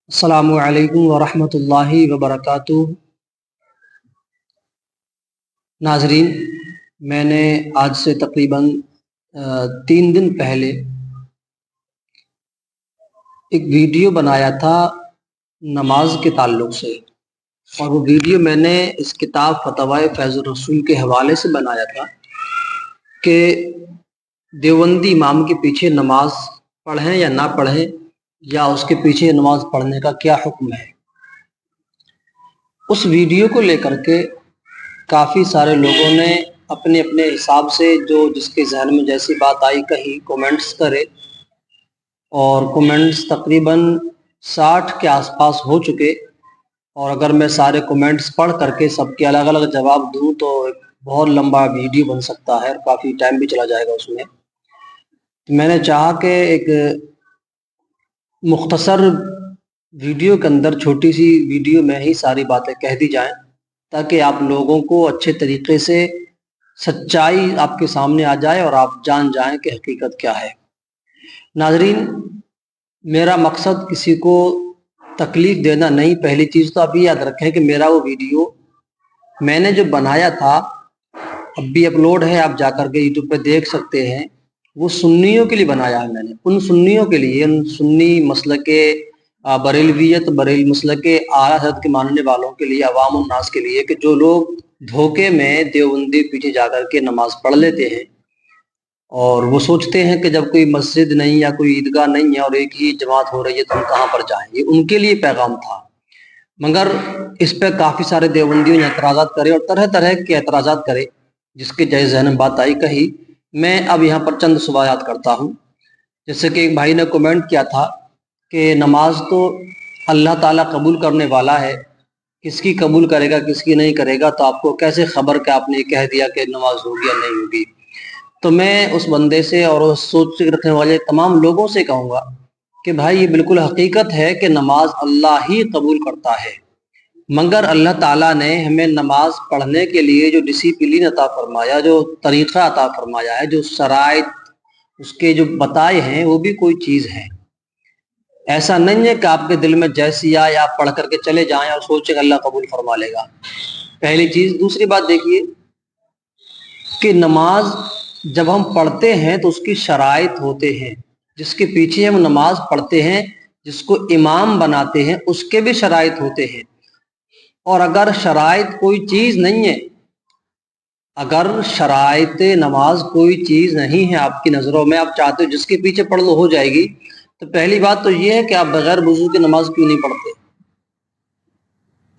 السلام علیکم ورحمۃ اللہ وبرکاتہ۔ ناظرین، میں نے آج سے تقریباً 3 دن پہلے ایک ویڈیو بنایا تھا نماز کے تعلق سے، اور وہ ویڈیو میں نے اس کتاب فتاوی فیض الرسول کے حوالے سے بنایا تھا کہ دیوبندی امام کے پیچھے نماز پڑھیں یا نہ پڑھیں، یا اس کے پیچھے نماز پڑھنے کا کیا حکم ہے۔ اس ویڈیو کو لے کر کے کافی سارے لوگوں نے اپنے اپنے حساب سے جو جس کے ذہن میں جیسی بات آئی کہی، کومنٹس کرے، اور کومنٹس تقریباً 60 کے آس پاس ہو چکے۔ اور اگر میں سارے کومنٹس پڑھ کر کے سب کے الگ الگ جواب دوں تو ایک بہت لمبا ویڈیو بن سکتا ہے اور کافی ٹائم بھی چلا جائے گا اس میں۔ میں نے چاہا کہ ایک مختصر ویڈیو کے اندر، چھوٹی سی ویڈیو میں ہی ساری باتیں کہہ دی جائیں، تاکہ آپ لوگوں کو اچھے طریقے سے سچائی آپ کے سامنے آ جائے اور آپ جان جائیں کہ حقیقت کیا ہے۔ ناظرین، میرا مقصد کسی کو تکلیف دینا نہیں۔ پہلی چیز تو آپ یہ یاد رکھیں کہ میرا وہ ویڈیو میں نے جو بنایا تھا، اب بھی اپلوڈ ہے، آپ جا کر کے یوٹیوب پہ دیکھ سکتے ہیں، وہ سنیوں کے لیے بنایا ہے میں نے، ان سنیوں کے لیے، ان سنی مسلک بریلویت، بریل مسلک اعلیٰ حضرت کے ماننے والوں کے لیے، عوام الناس کے لیے، کہ جو لوگ دھوکے میں دیوبندی پیچھے جا کر کے نماز پڑھ لیتے ہیں اور وہ سوچتے ہیں کہ جب کوئی مسجد نہیں یا کوئی عیدگاہ نہیں ہے اور ایک ہی جماعت ہو رہی ہے تو ہم کہاں پر جائیں۔ یہ ان کے لیے پیغام تھا، مگر اس پہ کافی سارے دیوبندیوں نے اعتراضات کرے اور طرح طرح کے اعتراضات کرے، جس کے جائز ذہن میں بات آئی کہی۔ میں اب یہاں پر چند سوالات کرتا ہوں۔ جیسے کہ ایک بھائی نے کومنٹ کیا تھا کہ نماز تو اللہ تعالیٰ قبول کرنے والا ہے، کس کی قبول کرے گا کس کی نہیں کرے گا، تو آپ کو کیسے خبر کہ آپ نے یہ کہہ دیا کہ نماز ہوگی یا نہیں ہوگی۔ تو میں اس بندے سے اور اس سوچ رکھنے والے تمام لوگوں سے کہوں گا کہ بھائی، یہ بالکل حقیقت ہے کہ نماز اللہ ہی قبول کرتا ہے، مگر اللہ تعالیٰ نے ہمیں نماز پڑھنے کے لیے جو ڈسپلن عطا فرمایا، جو طریقہ عطا فرمایا ہے، جو شرائط اس کے جو بتائے ہیں، وہ بھی کوئی چیز ہے۔ ایسا نہیں ہے کہ آپ کے دل میں جیسی آئے آپ پڑھ کر کے چلے جائیں اور سوچیں کہ اللہ قبول فرما لے گا، پہلی چیز۔ دوسری بات دیکھیے کہ نماز جب ہم پڑھتے ہیں تو اس کی شرائط ہوتے ہیں، جس کے پیچھے ہم نماز پڑھتے ہیں، جس کو امام بناتے ہیں، اس کے بھی شرائط ہوتے ہیں۔ اور اگر شرائط کوئی چیز نہیں ہے، اگر شرائط نماز کوئی چیز نہیں ہے آپ کی نظروں میں، آپ چاہتے ہو جس کے پیچھے پڑھ لو ہو جائے گی، تو پہلی بات تو یہ ہے کہ آپ بغیر وضو کے نماز کیوں نہیں پڑھتے؟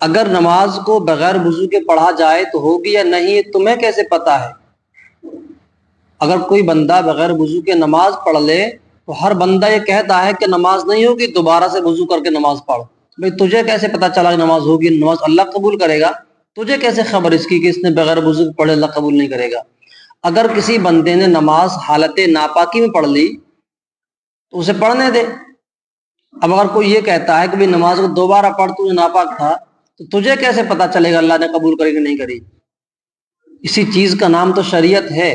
اگر نماز کو بغیر وضو کے پڑھا جائے تو ہوگی یا نہیں، تمہیں کیسے پتا ہے؟ اگر کوئی بندہ بغیر وضو کے نماز پڑھ لے تو ہر بندہ یہ کہتا ہے کہ نماز نہیں ہوگی، دوبارہ سے وضو کر کے نماز پڑھ۔ بھئی تجھے کیسے پتا چلا کہ نماز ہوگی؟ نماز اللہ قبول کرے گا، تجھے کیسے خبر اس کی کہ اس نے بغیر وضو پڑھے اللہ قبول نہیں کرے گا؟ اگر کسی بندے نے نماز حالت ناپاکی میں پڑھ لی تو اسے پڑھنے دے۔ اب اگر کوئی یہ کہتا ہے کہ نماز کو دوبارہ پڑھ، تو ناپاک تھا، تو تجھے کیسے پتا چلے گا اللہ نے قبول کرے کہ نہیں کری؟ اسی چیز کا نام تو شریعت ہے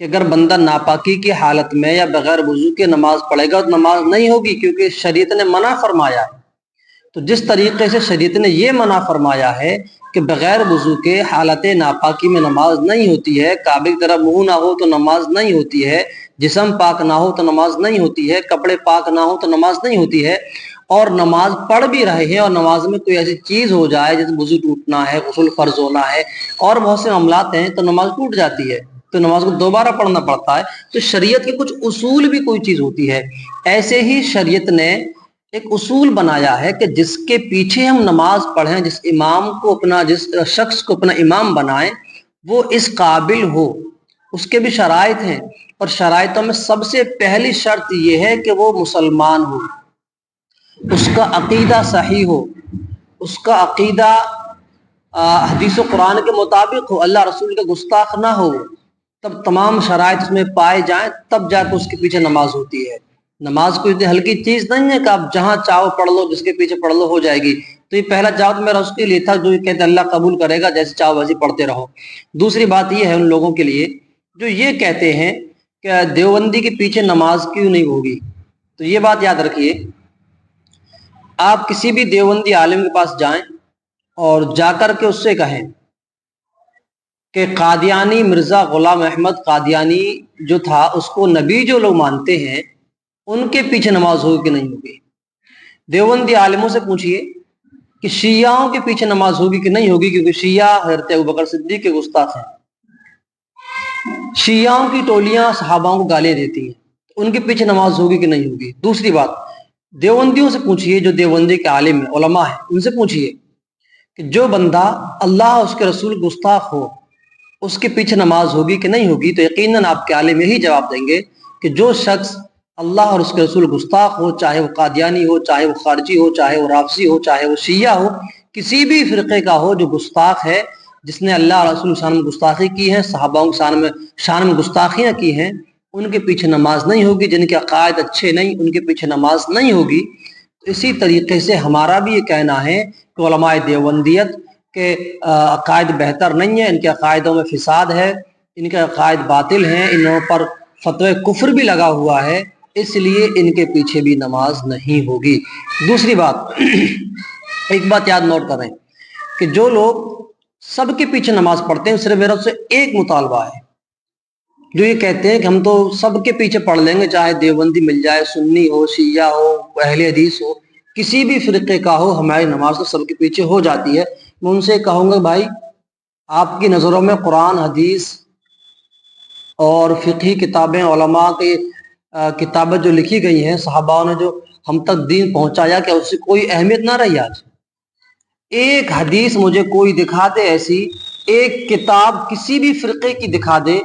کہ اگر بندہ ناپاکی کی حالت میں یا بغیر وضو کے نماز پڑھے گا تو نماز نہیں ہوگی، کیونکہ شریعت نے منع فرمایا ہے۔ تو جس طریقے سے شریعت نے یہ منع فرمایا ہے کہ بغیر وضو کے حالت ناپاکی میں نماز نہیں ہوتی ہے، کعبے کی طرف منہ نہ ہو تو نماز نہیں ہوتی ہے، جسم پاک نہ ہو تو نماز نہیں ہوتی ہے، کپڑے پاک نہ ہو تو نماز نہیں ہوتی ہے، اور نماز پڑھ بھی رہے ہیں اور نماز میں کوئی ایسی چیز ہو جائے جیسے وضو ٹوٹنا ہے، غسل فرض ہونا ہے، اور بہت سے معاملات ہیں، تو نماز ٹوٹ جاتی ہے، تو نماز کو دوبارہ پڑھنا پڑتا ہے۔ تو شریعت کے کچھ اصول بھی کوئی چیز ہوتی ہے۔ ایسے ہی شریعت نے ایک اصول بنایا ہے کہ جس کے پیچھے ہم نماز پڑھیں، جس امام کو جس شخص کو اپنا امام بنائیں، وہ اس قابل ہو۔ اس کے بھی شرائط ہیں، اور شرائطوں میں سب سے پہلی شرط یہ ہے کہ وہ مسلمان ہو، اس کا عقیدہ صحیح ہو، اس کا عقیدہ حدیث و قرآن کے مطابق ہو، اللہ رسول کے گستاخ نہ ہو، تب تمام شرائط اس میں پائے جائیں، تب جا کے اس کے پیچھے نماز ہوتی ہے۔ نماز کوئی اتنی ہلکی چیز نہیں ہے کہ آپ جہاں چاہو پڑھ لو، جس کے پیچھے پڑھ لو ہو جائے گی۔ تو یہ پہلا جواب میرا اس کے لیے تھا جو یہ کہتے اللہ قبول کرے گا، جیسے چاہو ویسے پڑھتے رہو۔ دوسری بات یہ ہے ان لوگوں کے لیے جو یہ کہتے ہیں کہ دیوبندی کے پیچھے نماز کیوں نہیں ہوگی، تو یہ بات یاد رکھیے، آپ کسی بھی دیوبندی عالم کے پاس جائیں اور جا کر کے اس سے کہیں کہ قادیانی مرزا غلام احمد قادیانی جو تھا اس کو نبی جو لوگ مانتے ہیں ان کے پیچھے نماز ہوگی کہ نہیں ہوگی. دیوبندی عالموں سے پوچھئے کہ شیعوں کے پیچھے نماز ہوگی کہ نہیں ہوگی، کیونکہ شیعہ حضرت ابوبکر صدیق کے گستاخ ہیں. شیعوں کی ٹولیاں صحاباؤں کو گالیاں دیتی ہیں، ان کے پیچھے نماز ہوگی کہ نہیں ہوگی. دوسری بات، دیوبندیوں سے پوچھئے، جو دیوبندی کے عالم ہیں، علماء ہیں، ان سے پوچھئے کہ جو بندہ اللہ اس کے رسول گستاخ ہو اس کے پیچھے نماز ہوگی کہ نہیں ہوگی، تو یقیناً آپ کے عالم یہی جواب دیں گے کہ جو شخص اللہ اور اس کے رسول گستاخ ہو، چاہے وہ قادیانی ہو، چاہے وہ خارجی ہو، چاہے وہ رافضی ہو، چاہے وہ شیعہ ہو، کسی بھی فرقے کا ہو جو گستاخ ہے، جس نے اللہ اور رسول شان میں گستاخی کی ہے، صحاباؤں کے شان میں گستاخیاں کی ہیں، ان کے پیچھے نماز نہیں ہوگی. جن کے عقائد اچھے نہیں، ان کے پیچھے نماز نہیں ہوگی. اسی طریقے سے ہمارا بھی یہ کہنا ہے کہ علماء دیوبندیت کے عقائد بہتر نہیں ہیں، ان کے عقائدوں میں فساد ہے، ان کے عقائد باطل ہیں، انہوں پر فتوی کفر بھی لگا ہوا ہے، اس لیے ان کے پیچھے بھی نماز نہیں ہوگی. دوسری بات، ایک بات یاد نوٹ کریں کہ جو لوگ سب کے پیچھے نماز پڑھتے ہیں، صرف میرا سے ایک مطالبہ ہے، جو یہ کہتے ہیں کہ ہم تو سب کے پیچھے پڑھ لیں گے، چاہے دیوبندی مل جائے، سنی ہو، شیعہ ہو، اہل حدیث ہو، کسی بھی فرقے کا ہو، ہماری نماز تو سب کے پیچھے ہو جاتی ہے. میں ان سے کہوں گا بھائی، آپ کی نظروں میں قرآن، حدیث اور فقہی کتابیں، علماء کی کتابیں جو لکھی گئی ہیں، صحابہ نے جو ہم تک دین پہنچایا، کہ اس سے کوئی اہمیت نہ رہی؟ آج ایک حدیث مجھے کوئی دکھا دے ایسی، ایک کتاب کسی بھی فرقے کی دکھا دے،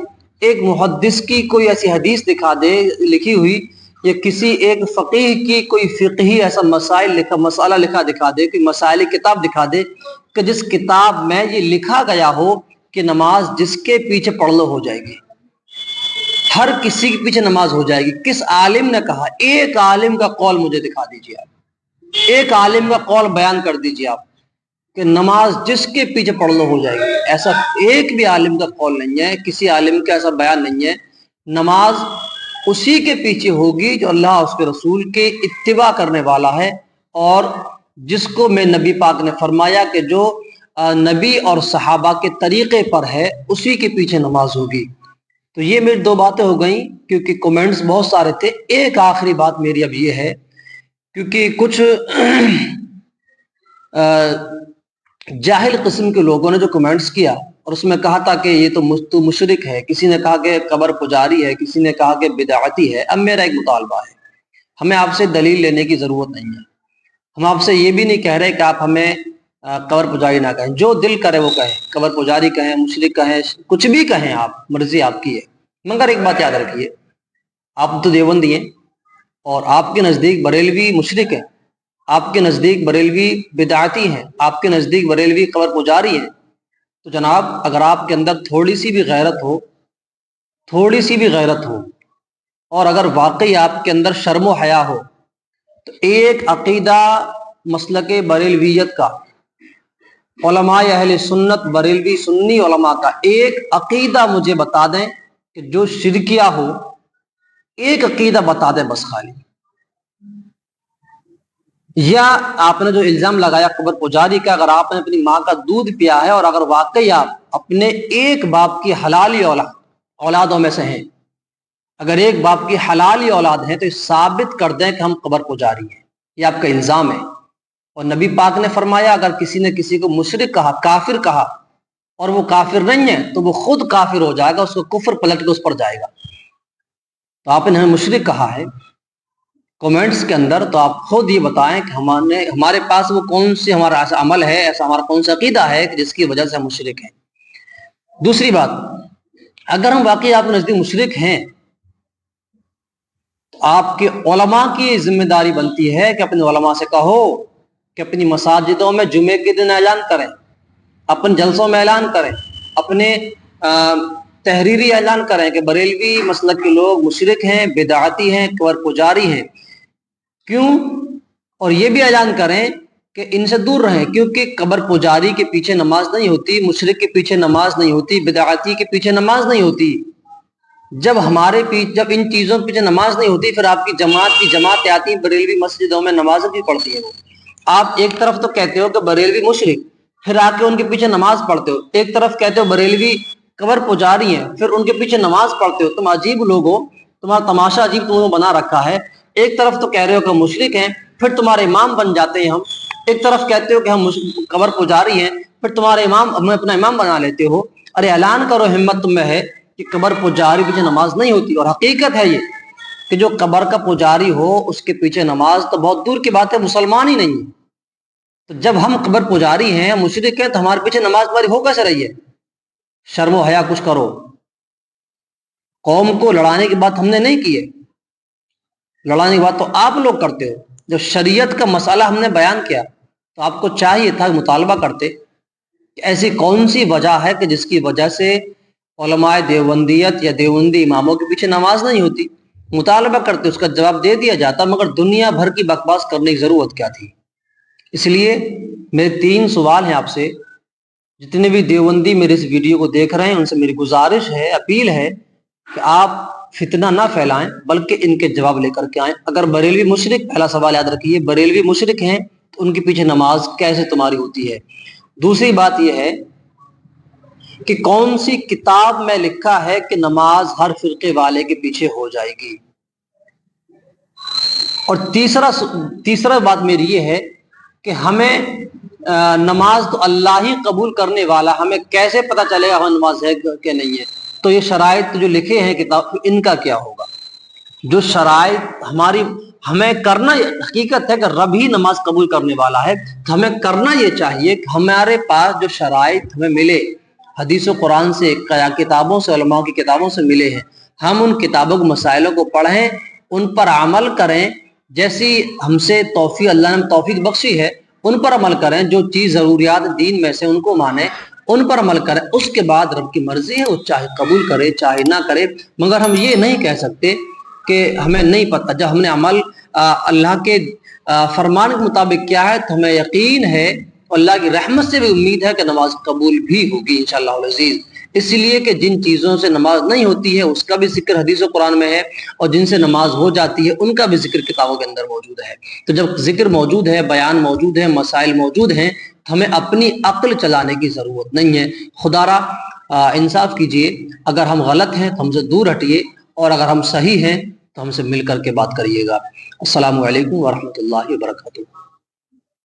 ایک محدث کی کوئی ایسی حدیث دکھا دے لکھی ہوئی، یا کسی ایک فقیہ کی کوئی فقہی ایسا مسئلہ لکھا دکھا دے، کہ مسائل کتاب دکھا دے کہ جس کتاب میں یہ لکھا گیا ہو کہ نماز جس کے پیچھے پڑھ لو ہو جائے گی، ہر کسی کے پیچھے نماز ہو جائے گی. کس عالم نے کہا؟ ایک عالم کا قول مجھے دکھا دیجیے آپ، ایک عالم کا قول بیان کر دیجیے آپ کہ نماز جس کے پیچھے پڑھ لو ہو جائے گی. ایسا ایک بھی عالم کا قول نہیں ہے، کسی عالم کا ایسا بیان نہیں ہے. نماز اسی کے پیچھے ہوگی جو اللہ اس کے رسول کے اتباع کرنے والا ہے، اور جس کو میں نبی پاک نے فرمایا کہ جو نبی اور صحابہ کے طریقے پر ہے اسی کے پیچھے نماز ہوگی. تو یہ میری دو باتیں ہو گئیں، کیونکہ کومنٹس بہت سارے تھے. ایک آخری بات میری اب یہ ہے، کیونکہ کچھ جاہل قسم کے لوگوں نے جو کمنٹس کیا اور اس میں کہا تھا کہ یہ تو مشرک ہے، کسی نے کہا کہ قبر پجاری ہے، کسی نے کہا کہ بدعتی ہے. اب میرا ایک مطالبہ ہے، ہمیں آپ سے دلیل لینے کی ضرورت نہیں ہے. ہم آپ سے یہ بھی نہیں کہہ رہے کہ آپ ہمیں قبر پجاری نہ کہیں، جو دل کرے وہ کہیں، قبر پجاری کہیں، مشرک کہیں، کچھ بھی کہیں، آپ مرضی آپ کی ہے. مگر ایک بات یاد رکھیے، آپ تو دیوبندی ہیں اور آپ کے نزدیک بریلوی مشرک ہیں، آپ کے نزدیک بریلوی بدعتی ہیں، آپ کے نزدیک بریلوی قبر پجاری ہیں. تو جناب، اگر آپ کے اندر تھوڑی سی بھی غیرت ہو اور اگر واقعی آپ کے اندر شرم و حیا ہو، تو ایک عقیدہ مسلک بریلویت کا، علماء اہل سنت بریلوی سنی علماء کا ایک عقیدہ مجھے بتا دیں کہ جو شرکیہ ہو، ایک عقیدہ بتا دیں بس خالی. یا آپ نے جو الزام لگایا قبر پجاری کا، اگر آپ نے اپنی ماں کا دودھ پیا ہے اور اگر واقعی آپ اپنے ایک باپ کی حلالی اولادوں میں سے ہیں، اگر ایک باپ کی حلالی اولاد ہیں، تو ثابت کر دیں کہ ہم قبر پجاری ہیں. یہ آپ کا الزام ہے. اور نبی پاک نے فرمایا اگر کسی نے کسی کو مشرک کہا، کافر کہا، اور وہ کافر نہیں ہے تو وہ خود کافر ہو جائے گا، اس کو کفر پلٹ کے اس پر جائے گا. تو آپ نے ہمیں مشرک کہا ہے کومنٹس کے اندر، تو آپ خود یہ بتائیں کہ ہمارے پاس وہ کون سی ہمارا ایسا عمل ہے، ایسا ہمارا کون سا عقیدہ ہے کہ جس کی وجہ سے ہم مشرک ہیں. دوسری بات، اگر ہم واقعی آپ کے نزدیک مشرک ہیں تو آپ کے علماء کی ذمہ داری بنتی ہے کہ اپنے علماء سے کہو کہ اپنی مساجدوں میں جمعے کے دن اعلان کریں، اپنے جلسوں میں اعلان کریں، اپنے تحریری اعلان کریں کہ بریلوی مسلک کے لوگ مشرک ہیں، بدعتی ہیں، قبر پجاری ہیں. کیوں؟ اور یہ بھی اعلان کریں کہ ان سے دور رہیں، کیونکہ قبر پجاری کے پیچھے نماز نہیں ہوتی، مشرک کے پیچھے نماز نہیں ہوتی، بدعتی کے پیچھے نماز نہیں ہوتی. جب ان چیزوں کے پیچھے نماز نہیں ہوتی، پھر آپ کی جماعتیں آتی ہیں بریلوی مسجدوں میں نمازیں بھی پڑھتی ہیں. آپ ایک طرف تو کہتے ہو کہ بریلوی مشرک، پھر آ کے ان کے پیچھے نماز پڑھتے ہو، ایک طرف کہتے ہو بریلوی قبر پجاری ہیں، پھر ان کے پیچھے نماز پڑھتے ہو. تم عجیب لوگ ہو، تمہارا تماشا عجیب تم بنا رکھا ہے. ایک طرف تو کہہ رہے ہو کہ مشرک ہیں، پھر تمہارے امام بن جاتے ہیں ہم. ایک طرف کہتے ہو کہ ہم قبر پجاری ہیں، پھر تمہارے امام ہمیں اپنا امام بنا لیتے ہو. ارے اعلان کرو، ہمت تم میں ہے کہ قبر پجاری پیچھے نماز نہیں ہوتی. اور حقیقت ہے یہ کہ جو قبر کا پجاری ہو اس کے پیچھے نماز تو بہت دور کی بات ہے، مسلمان ہی نہیں ہے. تو جب ہم قبر پجاری ہیں، مشرک ہیں، تو ہمارے پیچھے نماز تمہاری ہو کیسے رہی ہے؟ شرم و حیا کچھ کرو. قوم کو لڑانے کی بات ہم نے نہیں کی ہے، لڑانے کی بات تو آپ لوگ کرتے ہو. جب شریعت کا مسئلہ ہم نے بیان کیا تو آپ کو چاہیے تھا مطالبہ کرتے کہ ایسی کون سی وجہ ہے کہ جس کی وجہ سے علماء دیوبندیت یا دیوبندی اماموں کے پیچھے نماز نہیں ہوتی. مطالبہ کرتے، اس کا جواب دے دیا جاتا، مگر دنیا بھر کی بکواس کرنے کی ضرورت کیا تھی؟ اس لیے میرے 3 سوال ہیں آپ سے. جتنے بھی دیوبندی میرے اس ویڈیو کو دیکھ رہے ہیں ان سے میری گزارش ہے، اپیل ہے کہ آپ فتنہ نہ پھیلائیں بلکہ ان کے جواب لے کر کے آئیں. اگر بریلوی مشرک، پہلا سوال یاد رکھیے، بریلوی مشرک ہیں تو ان کے پیچھے نماز کیسے تمہاری ہوتی ہے؟ دوسری بات یہ ہے کہ کون سی کتاب میں لکھا ہے کہ نماز ہر فرقے والے کے پیچھے ہو جائے گی؟ اور تیسرا بات میری یہ ہے کہ ہمیں نماز تو اللہ ہی قبول کرنے والا، ہمیں کیسے پتہ چلے گا ہمیں نماز ہے کہ نہیں ہے؟ تو یہ شرائط جو لکھے ہیں کتاب، ان کا کیا ہوگا؟ جو شرائط ہمیں کرنا، حقیقت ہے کہ رب ہی نماز قبول کرنے والا ہے. ہمیں کرنا یہ چاہیے کہ ہمارے پاس جو شرائط ہمیں ملے حدیث و قرآن سے، کتابوں سے، علماء کی کتابوں سے ملے ہیں، ہم ان کتابوں کے مسائلوں کو پڑھیں، ان پر عمل کریں. جیسی ہم سے توفیق، اللہ نے توفیق بخشی ہے، ان پر عمل کریں. جو چیز ضروریات دین میں سے ان کو مانیں، ان پر عمل کریں. اس کے بعد رب کی مرضی ہے، وہ چاہے قبول کرے چاہے نہ کرے. مگر ہم یہ نہیں کہہ سکتے کہ ہمیں نہیں پتہ. جب ہم نے عمل اللہ کے فرمان کے مطابق کیا ہے تو ہمیں یقین ہے، اللہ کی رحمت سے بھی امید ہے کہ نماز قبول بھی ہوگی انشاءاللہ العزیز. اس لیے کہ جن چیزوں سے نماز نہیں ہوتی ہے اس کا بھی ذکر حدیث و قرآن میں ہے، اور جن سے نماز ہو جاتی ہے ان کا بھی ذکر کتابوں کے اندر موجود ہے. تو جب ذکر موجود ہے، بیان موجود ہے، مسائل موجود ہیں، تو ہمیں اپنی عقل چلانے کی ضرورت نہیں ہے. خدا را انصاف کیجئے، اگر ہم غلط ہیں تو ہم سے دور ہٹیے، اور اگر ہم صحیح ہیں تو ہم سے مل کر کے بات کریے گا. السلام علیکم ورحمۃ اللہ وبرکاتہ.